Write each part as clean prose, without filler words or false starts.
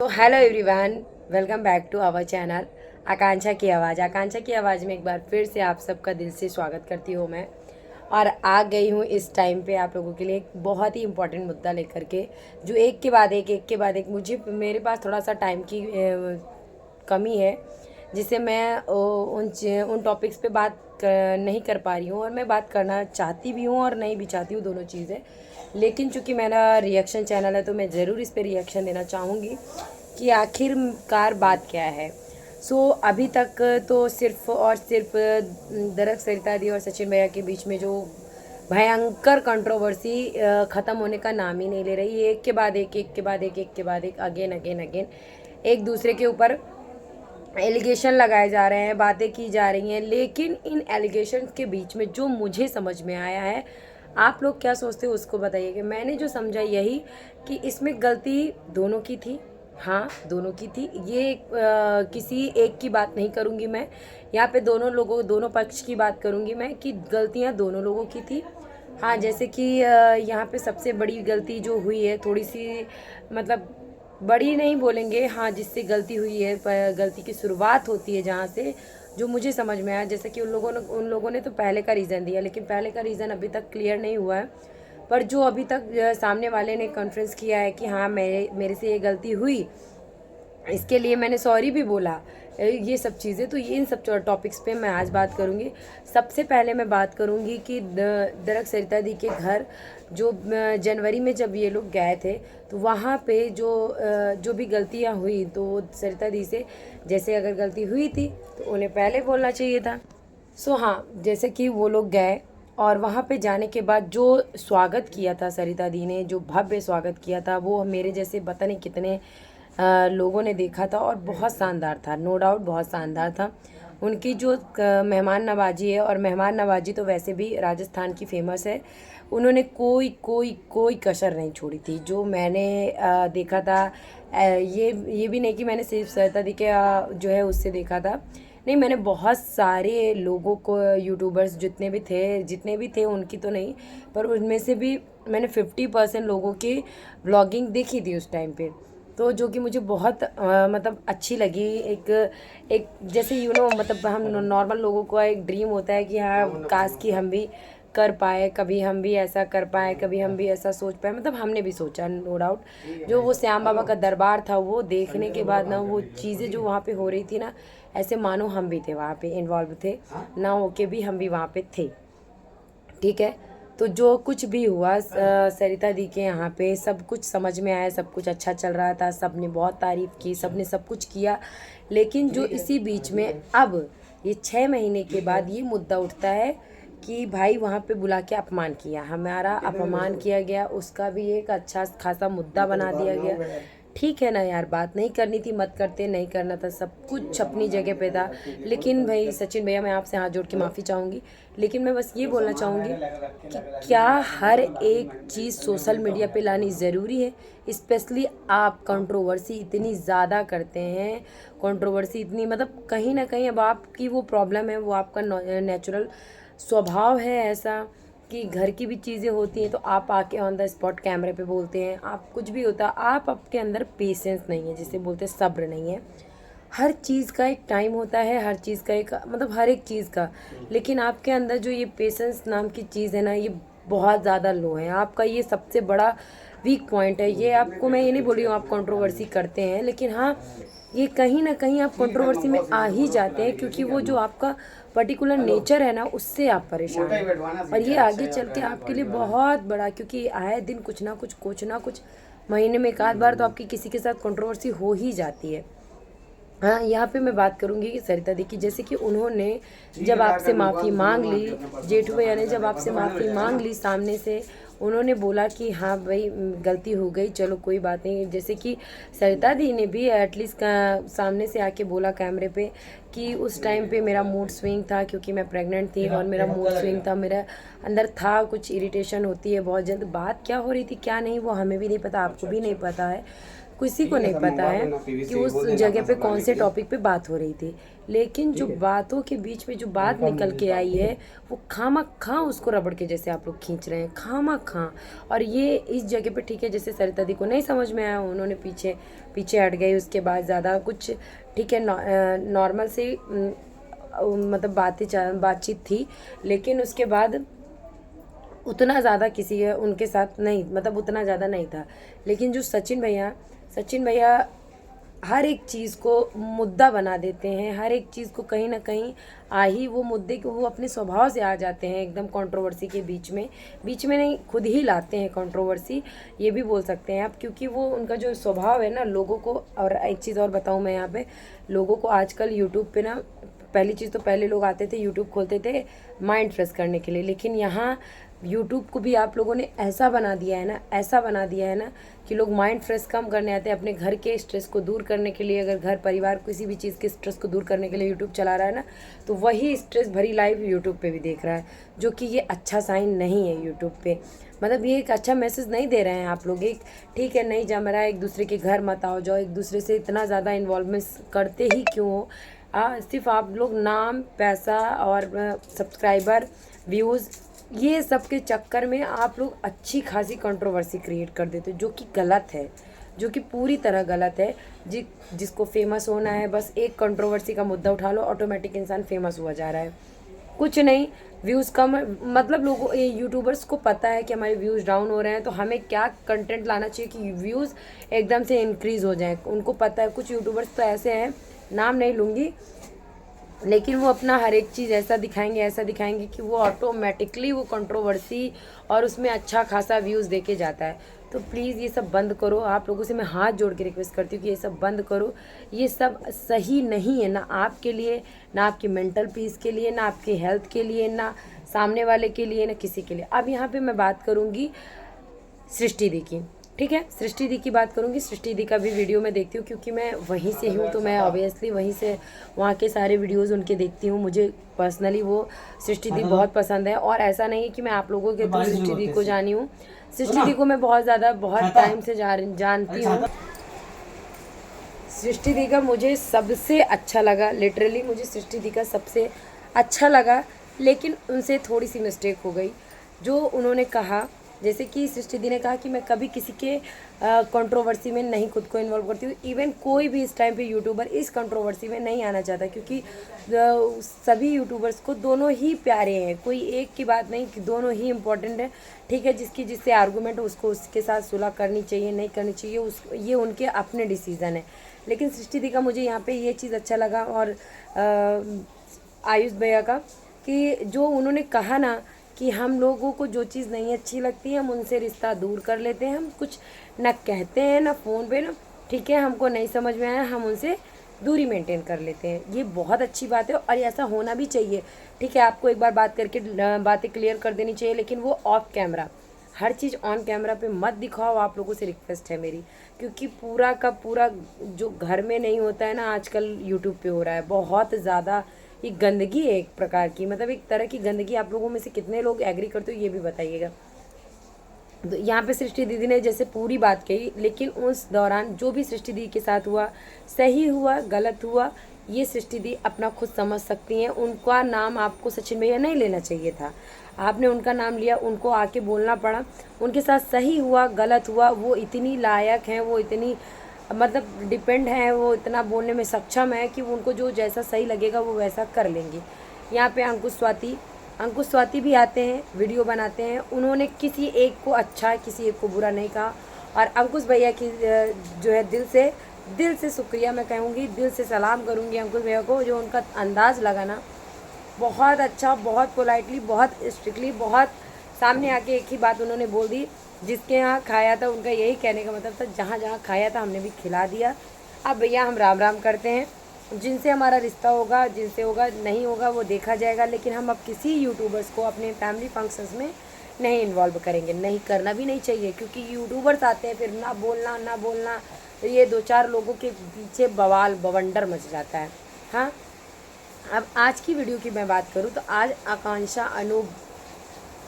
तो hello everyone, welcome back to our channel Akanksha की आवाज़। आकांक्षा की आवाज़ में एक बार फिर से आप सबका दिल से स्वागत करती हूँ मैं। और आ गई हूँ इस टाइम पे आप लोगों के लिए एक बहुत ही इम्पोर्टेंट मुद्दा लेकर के, जो एक के बाद एक मुझे मेरे पास थोड़ा सा टाइम की कमी है, जिससे मैं उन टॉपिक्स पे बात नहीं कर पा रही हूँ। और मैं बात करना चाहती भी हूँ और नहीं भी चाहती हूँ, दोनों चीज़ें। लेकिन चूंकि मेरा रिएक्शन चैनल है तो मैं ज़रूर इस पर रिएक्शन देना चाहूँगी कि आखिरकार बात क्या है। अभी तक तो सिर्फ और सिर्फ दरक सरिता दी और सचिन भैया के बीच में जो भयंकर कंट्रोवर्सी ख़त्म होने का नाम ही नहीं ले रही। एक के बाद एक के बाद एक के बाद एक, अगेन अगेन अगेन एक दूसरे के ऊपर एलिगेशन लगाए जा रहे हैं, बातें की जा रही हैं। लेकिन इन एलिगेशन के बीच में जो मुझे समझ में आया है, आप लोग क्या सोचते हो उसको बताइए। कि मैंने जो समझा यही कि इसमें गलती दोनों की थी। हाँ, दोनों की थी। ये किसी एक की बात नहीं करूँगी मैं यहाँ पे, दोनों पक्ष की बात करूँगी मैं कि गलतियाँ दोनों लोगों की थी। हाँ, जैसे कि यहाँ पे सबसे बड़ी गलती जो हुई है, थोड़ी सी मतलब बड़ी नहीं बोलेंगे, हाँ, जिससे गलती हुई है, गलती की शुरुआत होती है जहाँ से, जो मुझे समझ में आया। जैसे कि उन लोगों ने तो पहले का रीज़न दिया, लेकिन पहले का रीज़न अभी तक क्लियर नहीं हुआ है। पर जो अभी तक सामने वाले ने कॉन्फ्रेंस किया है कि हाँ, मेरे मेरे से ये गलती हुई, इसके लिए मैंने सॉरी भी बोला, ये सब चीज़ें। तो ये इन सब टॉपिक्स पे मैं आज बात करूँगी। सबसे पहले मैं बात करूँगी कि दरक सरिता दी के घर जो जनवरी में जब ये लोग गए थे, तो वहाँ पे जो भी गलतियाँ हुई, तो सरिता दी से जैसे अगर गलती हुई थी तो उन्हें पहले बोलना चाहिए था। हाँ, जैसे कि वो लोग गए और वहाँ पे जाने के बाद जो स्वागत किया था सरिता दी ने, जो भव्य स्वागत किया था, वो मेरे जैसे पता नहीं कितने लोगों ने देखा था और बहुत शानदार था। नो डाउट बहुत शानदार था। उनकी जो मेहमान नवाजी है, और मेहमान नवाजी तो वैसे भी राजस्थान की फेमस है, उन्होंने कोई कोई कोई कसर नहीं छोड़ी थी। जो मैंने देखा था, ये भी नहीं कि मैंने सिर्फ सरिता दी के जो है उससे देखा था, नहीं, मैंने बहुत सारे लोगों को, यूट्यूबर्स जितने भी थे उनकी तो नहीं, पर उनमें से भी मैंने 50% लोगों की व्लॉगिंग देखी थी उस टाइम पे। तो जो कि मुझे बहुत मतलब अच्छी लगी। एक एक जैसे मतलब हम नॉर्मल लोगों को एक ड्रीम होता है कि हाँ, काश कि हम भी कर पाए, कभी हम भी ऐसा कर पाए, कभी हम भी ऐसा सोच पाए। मतलब हमने भी सोचा, नो डाउट। जो वो श्याम बाबा का दरबार था, वो देखने के बाद ना, वो चीज़ें जो वहाँ पे हो रही थी ना, ऐसे मानो हम भी थे वहाँ पे, इन्वॉल्व थे ना, होके भी हम भी वहाँ पे थे। ठीक है। तो जो कुछ भी हुआ, सरिता दी के यहाँ पे सब कुछ समझ में आया, सब कुछ अच्छा चल रहा था, सब ने बहुत तारीफ़ की, सब ने सब कुछ किया। लेकिन जो इसी बीच में अब ये 6 महीने के बाद ये मुद्दा उठता है कि भाई वहाँ पे बुला के अपमान किया, हमारा अपमान किया गया, उसका भी एक अच्छा खासा मुद्दा बना दिया गया। ठीक है ना यार, बात नहीं करनी थी मत करते, नहीं करना था, सब कुछ अपनी जगह पे था। लेकिन भाई सचिन भैया, मैं आपसे हाथ जोड़ के माफ़ी चाहूँगी। लेकिन मैं बस ये बोलना चाहूँगी कि क्या हर एक चीज़ सोशल मीडिया पे लानी ज़रूरी है? स्पेशली आप कंट्रोवर्सी इतनी ज़्यादा करते हैं, कंट्रोवर्सी इतनी, मतलब कहीं ना कहीं अब आपकी वो प्रॉब्लम है, वो आपका नेचुरल स्वभाव है ऐसा कि घर की भी चीज़ें होती हैं तो आप आके ऑन द स्पॉट कैमरे पे बोलते हैं। आप कुछ भी होता, आप आपके अंदर पेशेंस नहीं है, जिसे बोलते हैं सब्र नहीं है। हर चीज़ का एक टाइम होता है, हर चीज़ का एक, मतलब हर एक चीज़ का। लेकिन आपके अंदर जो ये पेशेंस नाम की चीज़ है ना, ये बहुत ज़्यादा लो है। आपका ये सबसे बड़ा वीक पॉइंट है। ये आपको, मैं ये नहीं बोल रही हूँ आप कंट्रोवर्सी करते हैं, लेकिन हाँ, ये कहीं ना कहीं आप कंट्रोवर्सी में आ ही जाते हैं, क्योंकि वो जो आपका पर्टिकुलर नेचर है ना, उससे आप परेशान हैं। और ये आगे चल के आपके लिए बहुत बड़ा, क्योंकि आए दिन कुछ ना कुछ महीने में एक आध बार तो आपकी किसी के साथ कंट्रोवर्सी हो ही जाती है। हाँ, यहाँ पे मैं बात करूँगी कि सरिता दी की, जैसे कि उन्होंने जब आपसे माफ़ी मांग ली, जेठू भैया ने जब आपसे माफ़ी मांग ली सामने से, उन्होंने बोला कि हाँ भाई, गलती हो गई, चलो कोई बात नहीं। जैसे कि सरिता दी ने भी एटलीस्ट सामने से आके बोला कैमरे पे कि उस टाइम पे मेरा मूड स्विंग था, क्योंकि मैं प्रेग्नेंट थी और मेरा मूड स्विंग था, मेरा अंदर था कुछ इरिटेशन होती है बहुत जल्द। बात क्या हो रही थी क्या नहीं, वो हमें भी नहीं पता, आपको भी नहीं पता है। किसी को नहीं पता है कि उस जगह पे कौन से टॉपिक पे बात हो रही थी, लेकिन जो बातों के बीच में जो बात निकल के आई है वो खामा उसको रबड़ के जैसे आप लोग खींच रहे हैं, खामा। और ये इस जगह पे ठीक है, जैसे सरिता दी को नहीं समझ में आया, उन्होंने पीछे पीछे हट गई, उसके बाद ज़्यादा कुछ ठीक है नॉर्मल से मतलब बातचीत थी, लेकिन उसके बाद उतना ज़्यादा किसी उनके साथ नहीं, मतलब उतना ज़्यादा नहीं था। लेकिन जो सचिन भैया हर एक चीज़ को मुद्दा बना देते हैं, हर एक चीज़ को कहीं ना कहीं वो मुद्दे को वो अपने स्वभाव से आ जाते हैं एकदम कंट्रोवर्सी के बीच में नहीं, खुद ही लाते हैं कंट्रोवर्सी, ये भी बोल सकते हैं आप, क्योंकि वो उनका जो स्वभाव है ना लोगों को। और एक चीज़ और बताऊँ मैं यहाँ पे, लोगों को आजकल यूट्यूब पे ना, पहली चीज़ तो पहले लोग आते थे यूट्यूब खोलते थे माइंड फ्रेश करने के लिए, लेकिन यहाँ यूट्यूब को भी आप लोगों ने ऐसा बना दिया है ना कि लोग माइंड फ्रेश कम करने आते हैं, अपने घर के स्ट्रेस को दूर करने के लिए। अगर घर परिवार किसी भी चीज़ के स्ट्रेस को दूर करने के लिए यूट्यूब चला रहा है ना, तो वही स्ट्रेस भरी लाइफ यूट्यूब पे भी देख रहा है, जो कि ये अच्छा साइन नहीं है यूट्यूब पे। मतलब ये एक अच्छा मैसेज नहीं दे रहे हैं आप लोग। एक ठीक है नहीं जम रहा है, एक दूसरे के घर मत आओ जाओ, एक दूसरे से इतना ज़्यादा इन्वॉल्वमेंट करते ही क्यों हो। सिर्फ आप लोग नाम, पैसा और सब्सक्राइबर, व्यूज़, ये सब के चक्कर में आप लोग अच्छी खासी कंट्रोवर्सी क्रिएट कर देते हो, जो कि गलत है, जो कि पूरी तरह गलत है। जिसको फेमस होना है, बस एक कंट्रोवर्सी का मुद्दा उठा लो, ऑटोमेटिक इंसान फेमस हुआ जा रहा है। कुछ नहीं, व्यूज़ कम, मतलब लोगों यूट्यूबर्स को पता है कि हमारे व्यूज़ डाउन हो रहे हैं, तो हमें क्या कंटेंट लाना चाहिए कि व्यूज़ एकदम से इंक्रीज़ हो जाएं। उनको पता है, कुछ यूट्यूबर्स तो ऐसे हैं, नाम नहीं लूँगी, लेकिन वो अपना हर एक चीज़ ऐसा दिखाएंगे कि वो ऑटोमेटिकली वो कंट्रोवर्सी और उसमें अच्छा खासा व्यूज़ देके जाता है। तो प्लीज़ ये सब बंद करो, आप लोगों से मैं हाथ जोड़ के रिक्वेस्ट करती हूँ कि ये सब बंद करो। ये सब सही नहीं है, ना आपके लिए, ना आपकी मेंटल पीस के लिए, ना आपके हेल्थ के लिए, ना सामने वाले के लिए, ना किसी के लिए। अब यहाँ पे मैं बात करूँगी सृष्टि दी की, ठीक है, सृष्टि दी की बात करूँगी। सृष्टि दी का भी वीडियो मैं देखती हूँ, क्योंकि मैं वहीं से हूँ, तो मैं ऑब्वियसली वहीं से वहाँ के सारे वीडियोस उनके देखती हूँ। मुझे पर्सनली वो सृष्टि दी बहुत पसंद है, और ऐसा नहीं है कि मैं आप लोगों के थ्रू सृष्टि दी को जानी हूँ। सृष्टि दी को मैं बहुत टाइम से जानती हूँ। सृष्टि दी का मुझे सबसे अच्छा लगा, लिटरली मुझे सृष्टि दी का सबसे अच्छा लगा, लेकिन उनसे थोड़ी सी मिस्टेक हो गई। जो उन्होंने कहा, जैसे कि सृष्टि दी ने कहा कि मैं कभी किसी के कंट्रोवर्सी में नहीं खुद को इन्वॉल्व करती हूँ। इवन कोई भी इस टाइम पे यूट्यूबर इस कंट्रोवर्सी में नहीं आना चाहता, क्योंकि सभी यूट्यूबर्स को दोनों ही प्यारे हैं, कोई एक की बात नहीं, कि दोनों ही इम्पोर्टेंट है। ठीक है, जिससे आर्गूमेंट उसको उसके साथ सुलह करनी चाहिए, नहीं करनी चाहिए, ये उनके अपने डिसीज़न है। लेकिन सृष्टि दी का मुझे यहाँ पे ये चीज़ अच्छा लगा, और आयुष भैया का, कि जो उन्होंने कहा ना कि हम लोगों को जो चीज़ नहीं अच्छी लगती है हम उनसे रिश्ता दूर कर लेते हैं, हम कुछ ना कहते हैं ना फ़ोन पे ना, ठीक है, हमको नहीं समझ में आया हम उनसे दूरी मेंटेन कर लेते हैं। ये बहुत अच्छी बात है, और ऐसा होना भी चाहिए। ठीक है, आपको एक बार बात करके बातें क्लियर कर देनी चाहिए, लेकिन वो of camera, her cheese on camera पे मत दिखाओ। आप लोगों से रिक्वेस्ट है मेरी, क्योंकि पूरा का पूरा जो घर में नहीं होता है ना, आजकल यूट्यूब पे हो रहा है बहुत ज़्यादा। ये गंदगी है एक प्रकार की, मतलब एक तरह की गंदगी। आप लोगों में से कितने लोग एग्री करते हो ये भी बताइएगा। तो यहाँ पे सृष्टि दीदी ने जैसे पूरी बात कही, लेकिन उस दौरान जो भी सृष्टि दीदी के साथ हुआ, सही हुआ गलत हुआ, ये सृष्टि दी अपना खुद समझ सकती हैं। उनका नाम आपको सचिन भैया नहीं लेना चाहिए था, आपने उनका नाम लिया, उनको आके बोलना पड़ा। उनके साथ सही हुआ गलत हुआ, वो इतनी लायक हैं, वो इतनी मतलब डिपेंड है, वो इतना बोलने में सक्षम है कि उनको जो जैसा सही लगेगा वो वैसा कर लेंगी। यहाँ पे अंकुश स्वाति भी आते हैं, वीडियो बनाते हैं, उन्होंने किसी एक को अच्छा किसी एक को बुरा नहीं कहा। और अंकुश भैया की जो है दिल से शुक्रिया मैं कहूँगी, दिल से सलाम करूँगी अंकुश भैया को। जो उनका अंदाज़ लगा ना, बहुत अच्छा, बहुत पोलाइटली, बहुत स्ट्रिक्टली, बहुत सामने आके एक ही बात उन्होंने बोल दी। जिसके यहाँ खाया था उनका यही कहने का मतलब था, जहाँ जहाँ खाया था हमने भी खिला दिया। अब भैया हम राम राम करते हैं, जिनसे हमारा रिश्ता होगा, जिनसे होगा, नहीं होगा वो देखा जाएगा। लेकिन हम अब किसी यूट्यूबर्स को अपने फैमिली फंक्शंस में नहीं इन्वॉल्व करेंगे, नहीं करना भी नहीं चाहिए, क्योंकि यूट्यूबर्स आते हैं फिर ना बोलना, ये 2-4 लोगों के पीछे बवंडर मच जाता है। हाँ, अब आज की वीडियो की मैं बात करूँ तो आज आकांक्षा अनूप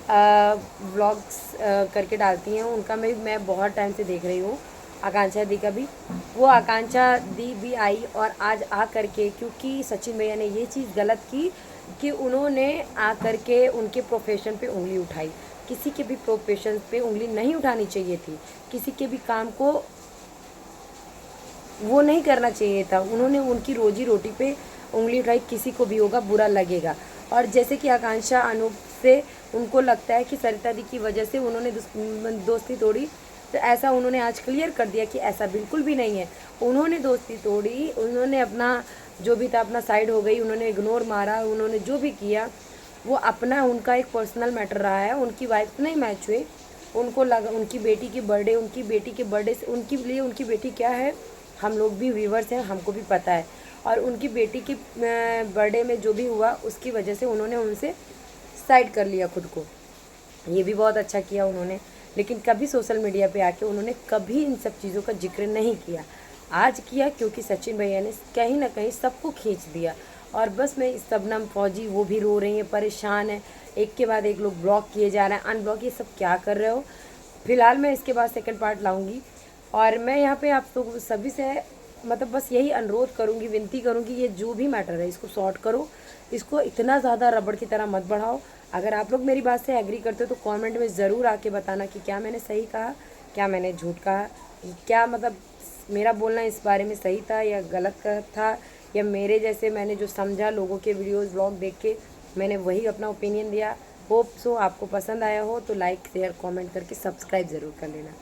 व्लॉग्स करके डालती हैं, उनका मैं बहुत टाइम से देख रही हूँ। आकांक्षा दी का भी, वो आकांक्षा दी भी आई और आज आ करके, क्योंकि सचिन भैया ने ये चीज़ गलत की कि उन्होंने आ करके उनके प्रोफेशन पे उंगली उठाई। किसी के भी प्रोफेशन पे उंगली नहीं उठानी चाहिए थी, किसी के भी काम को वो नहीं करना चाहिए था। उन्होंने उनकी रोजी रोटी पे उंगली उठाई, किसी को भी होगा बुरा लगेगा। और जैसे कि आकांक्षा अनूप से उनको लगता है कि सरिता दी की वजह से उन्होंने दोस्ती तोड़ी, तो ऐसा उन्होंने आज क्लियर कर दिया कि ऐसा बिल्कुल भी नहीं है। उन्होंने दोस्ती तोड़ी, उन्होंने अपना जो भी था अपना साइड हो गई, उन्होंने इग्नोर मारा, उन्होंने जो भी किया वो अपना उनका एक पर्सनल मैटर रहा है। उनकी वाइफ नहीं मैच हुई, उनको लगा उनकी बेटी की बर्थडे, उनकी बेटी के बर्थडे से उनके लिए उनकी बेटी क्या है हम लोग भी व्यूवर्स हैं, हमको भी पता है। और उनकी बेटी की बर्थडे में जो भी हुआ उसकी वजह से उन्होंने उनसे साइड कर लिया खुद को। ये भी बहुत अच्छा किया उन्होंने, लेकिन कभी सोशल मीडिया पे आके उन्होंने कभी इन सब चीज़ों का जिक्र नहीं किया। आज किया क्योंकि सचिन भैया ने कहीं ना कहीं सबको खींच दिया। और बस मैं शबनम फौजी वो भी रो रही हैं, परेशान है, एक के बाद एक लोग ब्लॉक किए जा रहे हैं, अनब्लॉक, ये सब क्या कर रहे हो। फिलहाल मैं इसके बाद सेकंड पार्ट लाऊंगी। और मैं यहाँ पे आप लोग सभी से मतलब बस यही अनुरोध करूँगी, विनती करूँगी, ये जो भी मैटर है इसको सॉर्ट करो, इसको इतना ज़्यादा रबड़ की तरह मत बढ़ाओ। अगर आप लोग मेरी बात से एग्री करते हो तो कमेंट में ज़रूर आके बताना कि क्या मैंने सही कहा, क्या मैंने झूठ कहा, क्या मतलब मेरा बोलना इस बारे में सही था या गलत था, या मेरे जैसे मैंने जो समझा लोगों के वीडियोस ब्लॉग देख के मैंने वही अपना ओपिनियन दिया। होप सो आपको पसंद आया हो तो लाइक शेयर कमेंट करके सब्सक्राइब ज़रूर कर लेना।